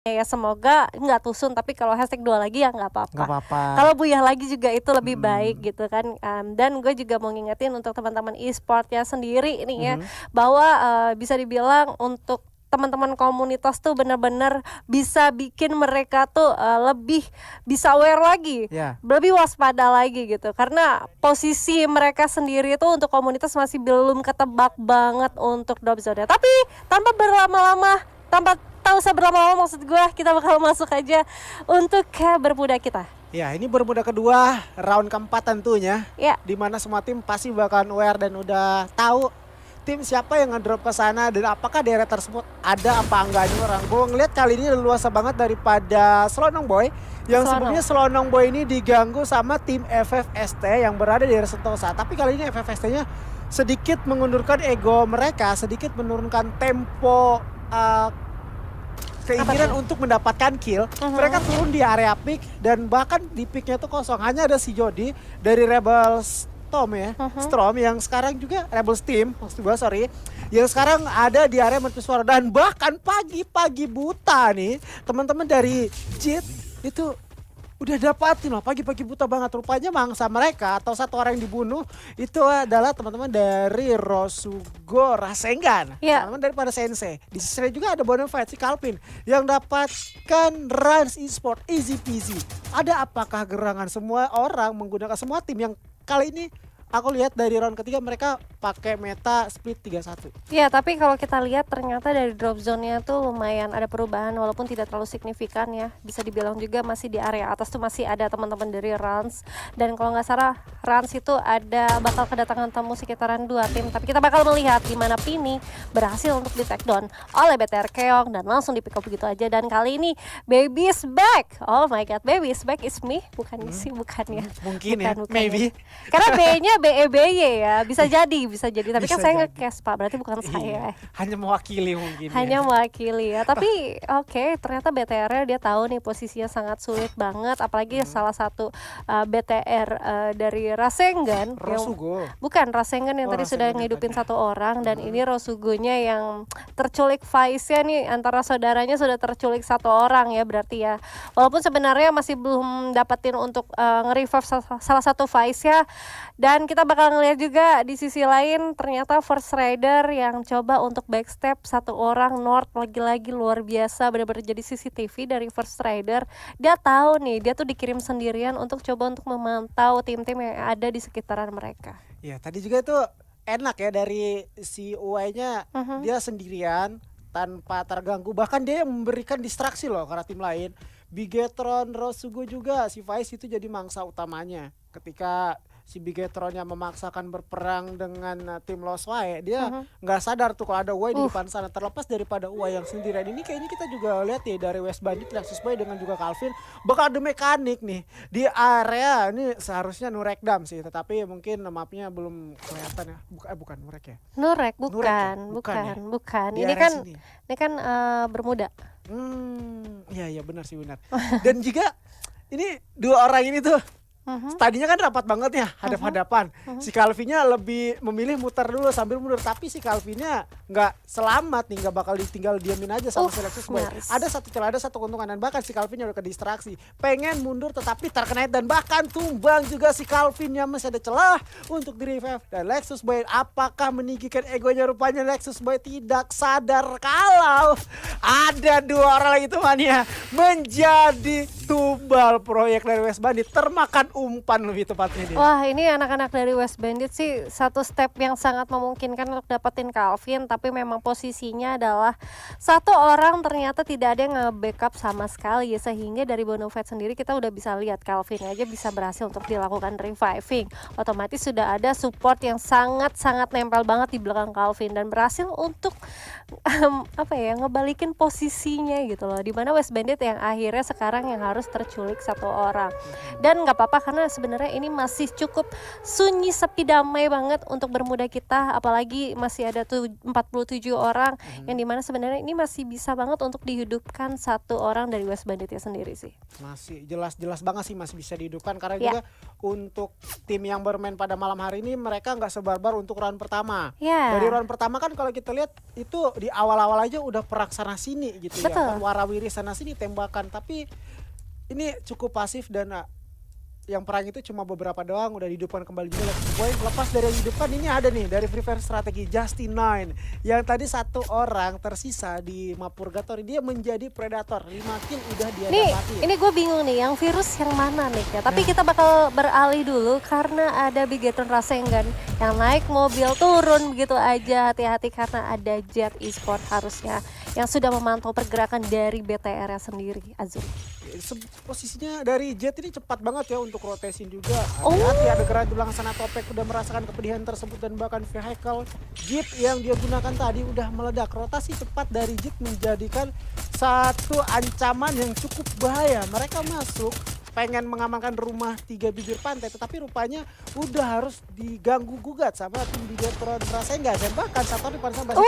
Ya semoga nggak tusun, tapi kalau hashtag 2 lagi ya nggak Nggak apa-apa. apa-apa. Kalau buyah lagi juga itu lebih baik Mhm. gitu kan, dan gue juga mau ngingetin untuk teman-teman e-sport-nya sendiri nih ya, Mhm. bahwa, bisa dibilang untuk teman-teman komunitas tuh bener-bener bisa bikin mereka tuh, lebih bisa aware lagi, Ya. lebih waspada lagi gitu. Karena posisi mereka sendiri tuh untuk komunitas masih belum ketebak banget untuk drop zone-nya. Tapi tanpa berlama-lama, tanpa tak usah berlama-lama maksud gue, kita bakal masuk aja untuk ke Bermuda kita. Ya, ini Bermuda kedua, round keempat tentunya. Ya. Di mana semua tim pasti bakalan aware dan udah tahu tim siapa yang ngedrop ke sana dan apakah di area tersebut ada apa enggaknya orang. Gue ngeliat kali ini leluasa banget daripada Selonong Boy. Yang sebelumnya Selonong Boy ini diganggu sama tim FFST yang berada di area Sentosa. Tapi kali ini FFST-nya sedikit mengundurkan ego mereka, sedikit menurunkan tempo keinginan untuk mendapatkan kill. Mereka turun di area pick dan bahkan di picknya tuh kosong. Hanya ada si Jody dari Rebels Storm yang sekarang juga Rebels Team, maksud gue sorry, yang sekarang ada di area mercusuar. Dan bahkan pagi-pagi buta nih teman-teman dari JIT itu udah dapatin lah, pagi-pagi buta banget. Rupanya mangsa mereka atau satu orang yang dibunuh itu adalah teman-teman dari Rosugo Rasengan, teman-teman daripada Sensei. Di sisi lain juga ada Bonafide si Calvin yang dapatkan Rans Esport easy peasy. Ada apakah gerangan semua orang menggunakan semua tim yang kali ini aku lihat dari round ketiga mereka pakai meta split 3-1. Ya, tapi kalau kita lihat ternyata dari drop zone-nya tuh lumayan ada perubahan walaupun tidak terlalu signifikan ya. Bisa dibilang juga masih di area atas tuh masih ada teman-teman dari Rans. Dan kalau nggak salah Rans itu ada bakal kedatangan tamu sekitaran 2 tim. Tapi kita bakal melihat di mana Pini berhasil untuk di take down oleh BTR Keong dan langsung di pick up begitu aja. Dan kali ini Baby is back. Oh my god, Baby is back is me. Bukan sih, bukan ya. Mungkin bukan, ya, maybe. Karena B-nya BEBY ya, bisa jadi. Tapi Bisa kan saya jadi. nge-cast Pak, berarti bukan saya. Hanya mewakili mungkin. Hanya mewakili ya. Tapi oke, ternyata BTR dia tahu nih posisinya sangat sulit banget, apalagi salah satu BTR dari Rasengan. Rosugo. Bukan Rasengan yang tadi sudah Rasengan ngehidupin tadi. satu orang dan ini Rosugonya yang terculik Vice-nya nih, antara saudaranya sudah terculik satu orang ya berarti ya. Walaupun sebenarnya masih belum dapetin untuk nge-revive salah satu Vice-nya. Dan kita bakal ngeliat juga di sisi lain ternyata First Rider yang coba untuk backstep satu orang North lagi-lagi luar biasa, benar-benar jadi CCTV dari First Rider. Dia tahu nih, dia tuh dikirim sendirian untuk coba untuk memantau tim-tim yang ada di sekitaran mereka. Ya, tadi juga itu enak ya dari si UI-nya, dia sendirian tanpa terganggu. Bahkan dia yang memberikan distraksi loh karena tim lain. Bigetron, Rosugo juga, si Vice itu jadi mangsa utamanya. Ketika si Bigetron yang memaksakan berperang dengan tim Lost Way, dia nggak sadar tuh kalau ada Uai di depan sana. Terlepas daripada Uai yang sendirian ini, kayaknya kita juga lihat ya dari West Bandit, Lexus Boy dengan juga Calvin bakal ada mekanik nih di area ini. Seharusnya Nurekdam sih, tetapi mungkin mapnya belum kelihatan ya. Bukan Nurek ya? Nurek bukan. Ini kan Bermuda. Iya benar sih, benar. Dan juga ini dua orang ini tuh tadinya kan rapat banget ya, hadap-hadapan. Si Calvinnya lebih memilih muter dulu sambil mundur, tapi si Calvinnya nggak selamat nih, nggak bakal ditinggal diamin aja sama si Lexus Boy. Ada satu celah, ada satu keuntungan, dan bahkan si Calvinnya udah ke distraksi, pengen mundur tetapi terkena dan bahkan tumbang juga si Calvinnya. Masih ada celah untuk di revive. Dan Lexus Boy apakah meninggikan egonya? Rupanya Lexus Boy tidak sadar kalau ada dua orang lagi temannya menjadi tumbal proyek dari West Bandit, termakan umpan lebih tepatnya dia. Wah, ini anak-anak dari West Bandit sih satu step yang sangat memungkinkan untuk dapetin Calvin, tapi memang posisinya adalah satu orang ternyata tidak ada yang nge-backup sama sekali, sehingga dari Bonafide sendiri kita udah bisa lihat Calvin aja bisa berhasil untuk dilakukan reviving. Otomatis sudah ada support yang sangat-sangat nempel banget di belakang Calvin dan berhasil untuk ngebalikin posisinya gitu loh. Dimana West Bandit yang akhirnya sekarang yang harus harus terculik satu orang. Dan nggak apa-apa karena sebenarnya ini masih cukup sunyi, sepi, damai banget untuk bermuda kita, apalagi masih ada tuh 47 orang yang dimana sebenarnya ini masih bisa banget untuk dihidupkan satu orang dari West Banditnya sendiri sih. Masih jelas banget sih masih bisa dihidupkan karena Ya. juga untuk tim yang bermain pada malam hari ini mereka nggak sebarbar untuk round pertama. Ya. Dari round pertama kan kalau kita lihat itu di awal-awal aja udah perang sana sini gitu Betul. ya kan, warawiri sana sini tembakan, tapi ini cukup pasif dan yang perang itu cuma beberapa doang udah dihidupkan kembali juga. Boy, lepas dari yang dihidupkan ini ada nih dari Free Fire strategi Justin 9 yang tadi satu orang tersisa di map Purgatory, dia menjadi predator, 5 kill udah dia Nih, dapati. ini gue bingung nih, yang virus yang mana nih ya? Tapi kita bakal beralih dulu karena ada Bigetron Rasengan yang naik mobil turun begitu aja. Hati-hati karena ada Jet Esport harusnya yang sudah memantau pergerakan dari BTR sendiri, Azul. Posisinya dari Jet ini cepat banget ya untuk rotation juga. Oh. Hati-hati ada gerak di belakang sana, Topek udah merasakan kepedihan tersebut dan bahkan vehicle Jeep yang dia gunakan tadi udah meledak. Rotasi cepat dari Jeep menjadikan satu ancaman yang cukup bahaya. Mereka masuk pengen mengamankan rumah 3 bibir pantai, tetapi rupanya udah harus diganggu gugat sama tim Bigetron Rasengan dan bahkan satu di pada sampai oh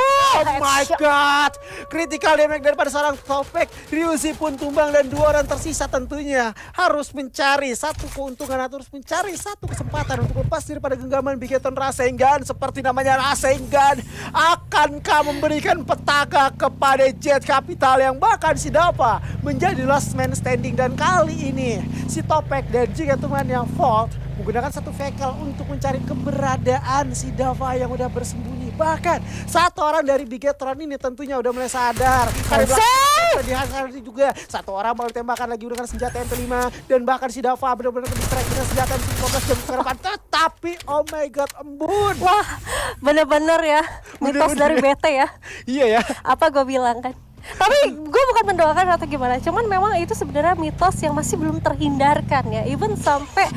my headshot. god, critical damage daripada seorang Topek. Ryuzi pun tumbang dan 2 orang tersisa tentunya harus mencari satu keuntungan atau harus mencari satu kesempatan untuk lepas daripada genggaman Bigetron Rasengan. Seperti namanya Rasengan, akankah memberikan petaka kepada Jet Capital yang bahkan si Dava menjadi last man standing, dan kali ini si Topek dan juga teman yang Volt menggunakan satu vehicle untuk mencari keberadaan si Dava yang udah bersembunyi. Bahkan satu orang dari Bigetron ini tentunya udah mulai sadar karena dihasilkan juga satu orang mau ditembakkan lagi dengan senjata MP5 dan bahkan si Dava benar-benar distract dengan senjata MP15 jam ke depan. Tetapi oh my god, embun. Wah, bener-bener ya mitos Bener-bener dari ya. BT ya. Iya ya. Apa gue bilang kan? Tapi gue bukan mendoakan atau gimana, cuman memang itu sebenarnya mitos yang masih belum terhindarkan ya. Even sampai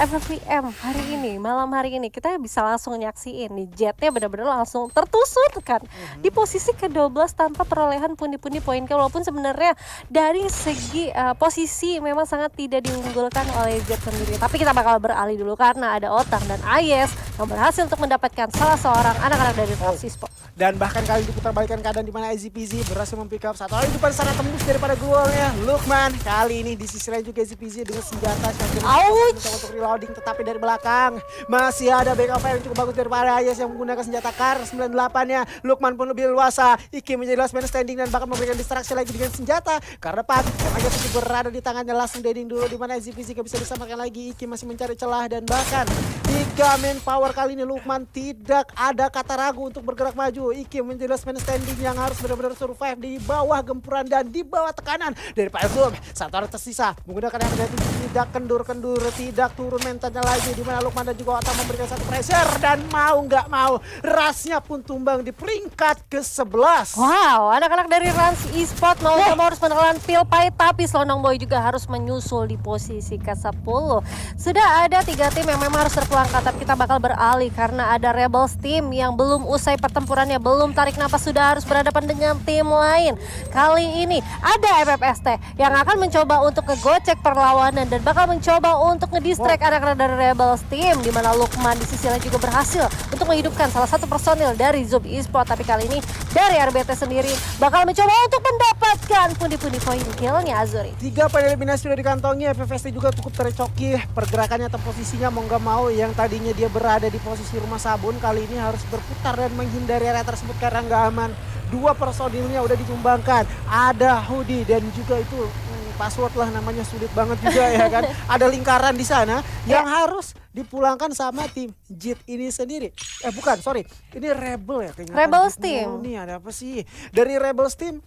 FFVM hari ini, malam hari ini kita bisa langsung nyaksiin nih Jetnya benar-benar langsung tertusuk kan di posisi ke-12 tanpa perolehan pundi-pundi poin kill. Walaupun sebenarnya dari segi posisi memang sangat tidak diunggulkan oleh Jet sendiri. Tapi kita bakal beralih dulu karena ada Otang dan Ayes yang berhasil untuk mendapatkan salah seorang anak-anak dari Rans Esports. Dan bahkan kali ini diputar balikan keadaan di mana IZPZ berhasil mempick up satu orang di depan sana tembus daripada glualnya Lukman. Kali ini di sisi lain juga IZPZ dengan senjata Ouch! untuk reloading, tetapi dari belakang masih ada backup fire yang cukup bagus daripada Ayas yang menggunakan senjata Kar 98-nya. Lukman pun lebih leluasa. Iki menjadi last man standing dan bahkan memberikan distraksi lagi dengan senjata karena pagi yang Ayas itu berada di tangannya, langsung deading dulu di mana IZPZ gak bisa disamakan lagi. Iki masih mencari celah dan bahkan 3 manpower kali ini Lukman tidak ada kata ragu untuk bergerak maju. Iki menjadi last man standing yang harus benar-benar survive di bawah gempuran dan di bawah tekanan dari Pak Zoom. Satu orang tersisa menggunakan yang tidak kendur-kendur, tidak turun mentalnya lagi, di mana Lukman dan juga Otang memberikan satu pressure dan mau nggak mau Rasnya pun tumbang di peringkat ke-11. Wow, anak-anak dari Rans Esports mau nggak mau harus menelan pil pahit, tapi Slonong Boy juga harus menyusul di posisi ke-10. Sudah ada 3 tim yang memang harus terkelangkap, tapi kita bakal beralih karena ada Rebels team yang belum usai pertempurannya, belum tarik napas sudah harus berhadapan dengan tim lain. Kali ini ada FFST yang akan mencoba untuk ngegocek perlawanan dan bakal mencoba untuk ngedistract anak-anak dari Rebels team, di mana Lukman di sisi lain juga berhasil untuk menghidupkan salah satu personil dari Zoom Esports. Tapi kali ini dari RBT sendiri bakal mencoba untuk mendapatkan pundi-pundi poin killnya Azuri. 3 poin eliminasi sudah dikantongi. FFST juga cukup tercoki pergerakannya atau posisinya, mau nggak mau yang tadinya dia berada di posisi rumah sabun kali ini harus berputar dan menghindari area tersebut karena nggak aman. 2 personilnya udah ditumbangkan, ada Hoodie dan juga itu password lah namanya, sulit banget juga ya kan. Ada lingkaran di sana yang harus dipulangkan sama tim Jet ini sendiri. Bukan, sorry. Ini Rebel ya kayaknya. Rebels team. Nih ada apa sih? Dari Rebels team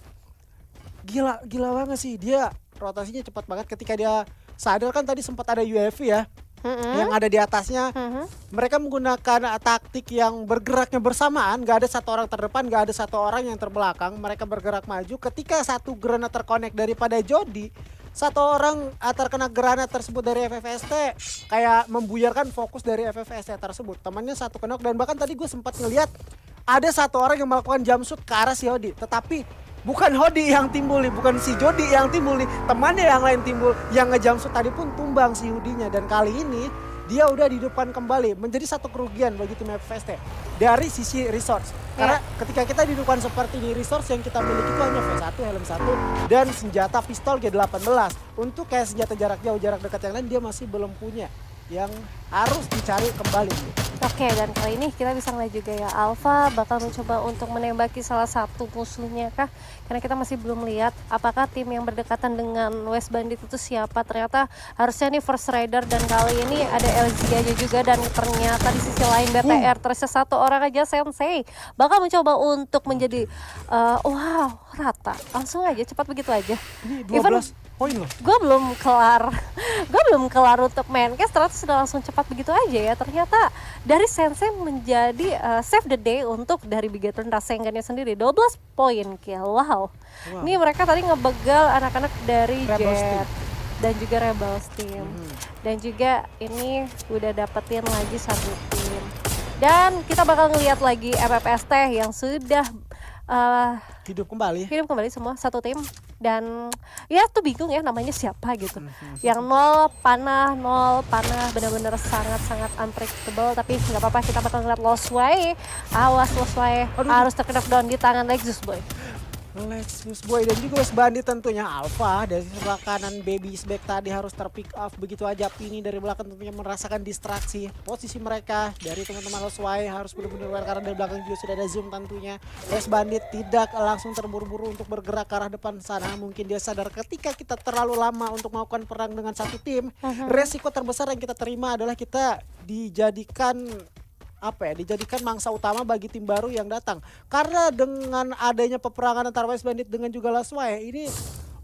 gila banget sih. Dia rotasinya cepat banget ketika dia sadar kan tadi sempat ada UAV ya. Yang ada di atasnya. Mereka menggunakan taktik yang bergeraknya bersamaan, gak ada satu orang terdepan, gak ada satu orang yang terbelakang. Mereka bergerak maju. Ketika satu granat terkonek daripada Jody, satu orang terkena granat tersebut dari FFST, kayak membuyarkan fokus dari FFST tersebut. Temannya satu kenok dan bahkan tadi gue sempat ngeliat ada satu orang yang melakukan jump shoot ke arah si Jody, tetapi bukan Hodi yang timbul nih, bukan si Jody yang timbul nih, temannya yang lain timbul, yang nge-jumpsuit tadi pun tumbang si Hoodinya. Dan kali ini dia udah dihidupkan kembali, menjadi satu kerugian bagi tim FST dari sisi resource. Karena ketika kita dihidupkan seperti ini, resource yang kita miliki itu hanya V1, helm 1, dan senjata pistol G18. Untuk kayak senjata jarak jauh, jarak dekat yang lain dia masih belum punya, yang harus dicari kembali. Oke, dan kali ini kita bisa ngeliat juga ya, Alpha bakal mencoba untuk menembaki salah satu musuhnya kah? Karena kita masih belum lihat apakah tim yang berdekatan dengan West Bandit itu siapa. Ternyata harusnya nih First Rider, dan kali ini ada LZ aja juga, dan ternyata di sisi lain BTR tersisa satu orang aja, Sensei bakal mencoba untuk menjadi wow, rata. Langsung aja, cepat begitu aja. Ini 12 poin loh. Gue belum kelar untuk main case, ternyata sudah langsung cepat begitu aja ya. Ternyata dari Sensei menjadi save the day untuk dari Bigetron Rasengannya sendiri, 12 poin kill. Wow. Ini mereka tadi ngebegal anak-anak dari Rebels Jet dan juga Rebels Team. Dan juga ini udah dapetin lagi satu tim. Dan kita bakal ngeliat lagi FFST yang sudah Hidup kembali semua satu tim. Dan ya tuh bingung ya namanya siapa gitu. Yang nol panah benar-benar sangat-sangat unpredictable. Tapi nggak apa-apa, kita bakal ngeliat Lost Way. Awas Lost Way, harus terkena down di tangan Lexus Boy. Lexus Boy dan juga West Bandit tentunya. Alpha dari sebelah kanan Baby Back tadi harus terpick off begitu aja. Ini dari belakang tentunya merasakan distraksi posisi mereka dari teman-teman Losway. Harus benar-benar aware karena dari belakang juga sudah ada zoom tentunya. West Bandit tidak langsung terburu-buru untuk bergerak ke arah depan sana. Mungkin dia sadar ketika kita terlalu lama untuk melakukan perang dengan satu tim, resiko terbesar yang kita terima adalah kita dijadikan mangsa utama bagi tim baru yang datang. Karena dengan adanya peperangan antara West Bandit dengan juga Losway, ini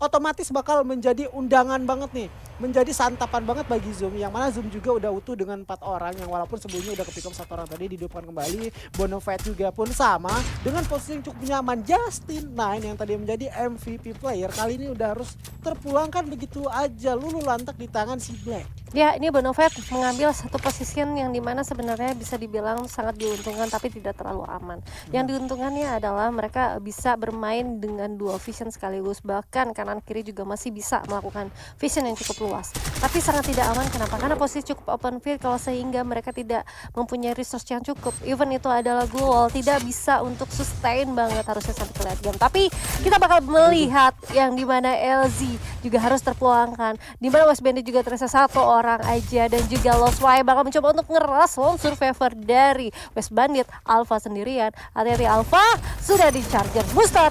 otomatis bakal menjadi undangan banget nih, menjadi santapan banget bagi Zoom, yang mana Zoom juga udah utuh dengan 4 orang yang walaupun sebelumnya udah kepick up 1 orang tadi dihidupkan kembali. Bonafide juga pun sama dengan posisi yang cukup nyaman. Justin 9 yang tadi menjadi MVP player kali ini udah harus terpulangkan begitu aja, lulu lantak di tangan si Black. Ya, ini Bonafide mengambil satu position yang dimana sebenarnya bisa dibilang sangat diuntungkan tapi tidak terlalu aman. Yang diuntungkannya adalah mereka bisa bermain dengan dua vision sekaligus, bahkan kanan kiri juga masih bisa melakukan vision yang cukup luas. Tapi sangat tidak aman, kenapa? Karena posisi cukup open field, kalau sehingga mereka tidak mempunyai resource yang cukup. Even itu adalah glue wall, tidak bisa untuk sustain banget harusnya sampai ke late game. Tapi kita bakal melihat yang dimana LZ juga harus terpulangkan, dimana West Bandit juga tersisa 1 orang aja, dan juga Losway bakal mencoba untuk ngeras lone survivor dari West Bandit. Alpha sendirian, hati-hati Alpha, sudah di charger booster,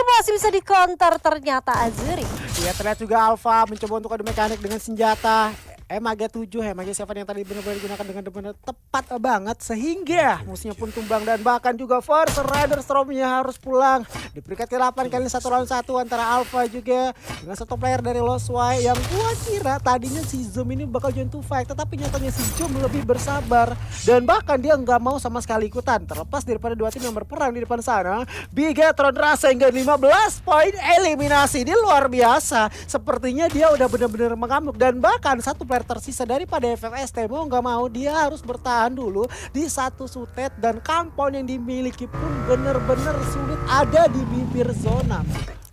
masih bisa di counter ternyata Azuri. Ya, terlihat juga Alpha mencoba untuk adu mekanik dengan senjata MAG7, MAG7 yang tadi benar-benar digunakan dengan benar-benar tepat banget, sehingga musuhnya pun tumbang. Dan bahkan juga First Rider Stormnya harus pulang di peringkat ke-8 kali 1 lawan 1 antara Alpha juga dengan satu player dari Losway, yang gua kira tadinya si Zoom ini bakal join to fight, tetapi nyatanya si Zoom lebih bersabar dan bahkan dia nggak mau sama sekali ikutan. Terlepas daripada dua tim yang berperang di depan sana, Bigetron Rasengan 15 poin eliminasi, ini luar biasa. Sepertinya dia udah benar-benar mengamuk, dan bahkan satu player tersisa daripada FFST mau nggak mau dia harus bertahan dulu di satu sutet, dan kampon yang dimiliki pun benar-benar sulit ada di bibir zona.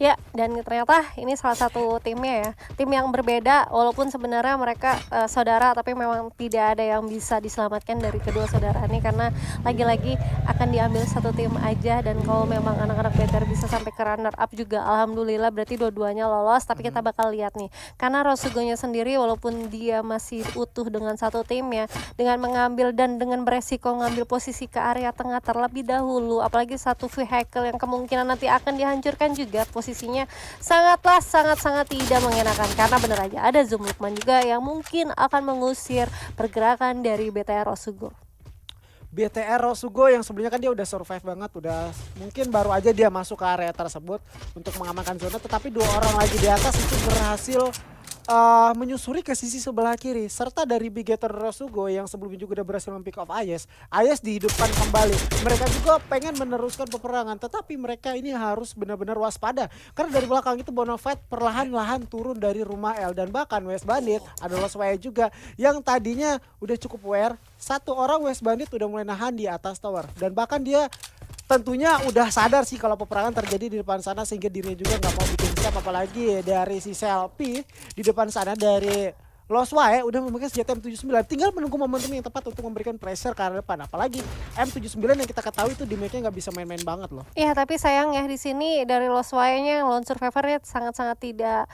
Ya, dan ternyata ini salah satu timnya ya, tim yang berbeda walaupun sebenarnya mereka saudara, tapi memang tidak ada yang bisa diselamatkan dari kedua saudara ini, karena lagi-lagi akan diambil satu tim aja. Dan kalau memang anak-anak BTR bisa sampai ke runner up juga alhamdulillah, berarti dua-duanya lolos. Tapi kita bakal lihat nih, karena Rosugonya sendiri walaupun dia masih utuh dengan satu tim ya, dengan mengambil dan dengan beresiko ngambil posisi ke area tengah terlebih dahulu, apalagi satu vehicle yang kemungkinan nanti akan dihancurkan juga, posisinya sangat tidak mengenakan. Karena bener aja ada Zoom Lukman juga yang mungkin akan mengusir pergerakan dari BTR Rosugo. BTR Rosugo yang sebelumnya kan dia udah survive banget, udah mungkin baru aja dia masuk ke area tersebut untuk mengamankan zona, tetapi 2 orang lagi di atas itu berhasil menyusuri ke sisi sebelah kiri, serta dari Bigetron Rosugo yang sebelumnya juga udah berhasil mempick off Ayes dihidupkan kembali. Mereka juga pengen meneruskan peperangan, tetapi mereka ini harus benar-benar waspada karena dari belakang itu Bonafide perlahan-lahan turun dari rumah L, dan bahkan West Bandit ada Losway juga yang tadinya udah cukup aware. 1 orang West Bandit udah mulai nahan di atas tower, dan bahkan dia tentunya udah sadar sih kalau peperangan terjadi di depan sana sehingga dirinya juga nggak mau bikin step, apalagi dari si Selfie di depan sana dari Lost Wae udah memakai senjata M79, tinggal menunggu momentum yang tepat untuk memberikan pressure ke arah depan. Apalagi M79 yang kita ketahui itu damage-nya nggak bisa main-main banget loh. Iya, tapi sayang ya di sini dari Lost Wae-nya Lone Survivor-nya sangat-sangat tidak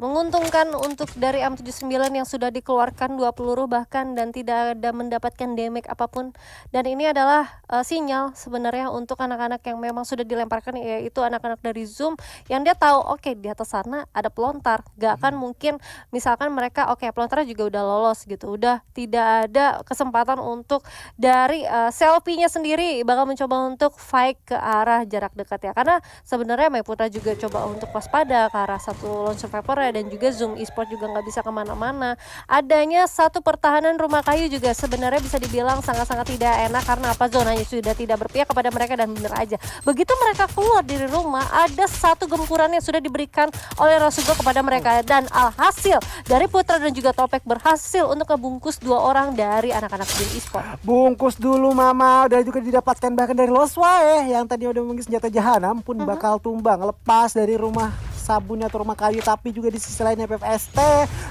menguntungkan untuk dari M79 yang sudah dikeluarkan 2 peluru bahkan dan tidak ada mendapatkan damage apapun. Dan ini adalah sinyal sebenarnya untuk anak-anak yang memang sudah dilemparkan, yaitu anak-anak dari Zoom yang dia tahu oke, di atas sana ada pelontar. Gak akan mungkin misalkan mereka pelontarnya juga udah lolos gitu, udah tidak ada kesempatan untuk dari Selfie-nya sendiri bakal mencoba untuk fight ke arah jarak dekat ya, karena sebenarnya Meiputra juga coba untuk waspada ke arah satu Lone Survivor ya, dan juga Zoom Esport juga nggak bisa kemana-mana. Adanya satu pertahanan rumah kayu juga sebenarnya bisa dibilang sangat-sangat tidak enak, karena apa, zonanya sudah tidak berpihak kepada mereka. Dan bener aja begitu mereka keluar dari rumah ada satu gempuran yang sudah diberikan oleh Rasugo kepada mereka, dan alhasil dari Putra dan juga Topek berhasil untuk ngebungkus 2 orang dari anak-anak Zoom Esport. Bungkus dulu Mama, udah juga didapatkan bahkan dari Lost Wae yang tadi udah mungkin senjata jahanam pun bakal tumbang lepas dari rumah sabunnya atau rumah kayu. Tapi juga di sisi lain FFST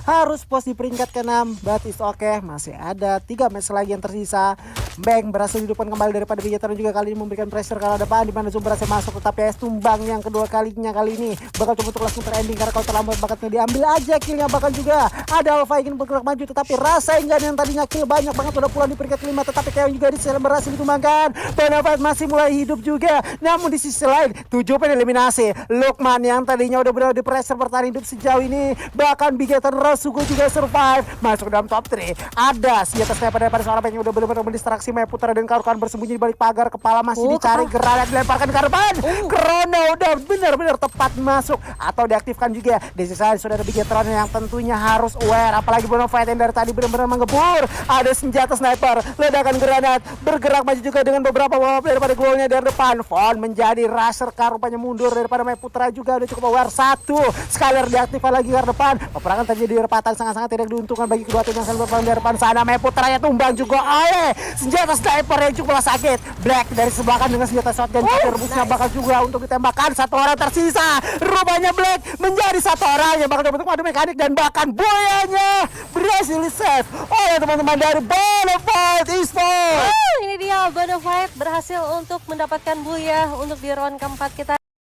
harus pos di peringkat ke-6, but it's okay, masih ada 3 match lagi yang tersisa. Bang berhasil dihidupkan kembali daripada Bigetron juga kali ini memberikan pressure ke arah depan, di mana Zoom berhasil masuk, tetapi AS tumbang yang kedua kalinya kali ini bakal coba untuk langsung terending karena kalau terlambat bakatnya diambil aja killnya. Bahkan juga ada Alpha ingin bergerak maju, tetapi rasa enggan yang tadinya kill banyak banget udah pulang di peringkat ke-5, tetapi Keon juga di sisi lain berhasil ditumbangkan. Bonafide masih mulai hidup juga, namun di sisi lain 7 eliminasi. Lukman yang tadinya udah berada di pressure bertahan hidup sejauh ini, bahkan Bigetron Rasugo juga survive masuk dalam top 3. Ada senjata sniper daripada seorang yang udah benar-benar mendistraksi Meiputra dan kawan-kawan bersembunyi di balik pagar. Kepala masih dicari, granat dilemparkan ke depan. Chrono udah benar-benar tepat masuk atau diaktifkan juga. Di sisi lain sudah ada Bigetron yang tentunya harus aware, apalagi Bonafide yang dari tadi benar-benar menggebur. Ada senjata sniper, ledakan granat, bergerak maju juga dengan beberapa wallop daripada golnya dari depan. Von menjadi rusher, rupanya mundur daripada Meiputra juga udah cukup aware. 1 Skyler diaktifkan lagi ke depan. Peperangan terjadi di perempatan sangat-sangat tidak diuntungkan bagi kedua tim yang saling berperang di depan sana. Meiputra ya tumbang juga oleh senjata sniper yang cukup sakit. Black dari sebelah kan dengan senjata shotgun, rebusnya bakal juga untuk ditembakkan. 1 orang tersisa, rupanya Black menjadi 1 orang yang bakal dapat madu mekanik, dan bahkan Boyanya berhasil di save oleh teman-teman dari Bonafide Esport. Ini dia Bonafide berhasil untuk mendapatkan Buya untuk di round keempat kita.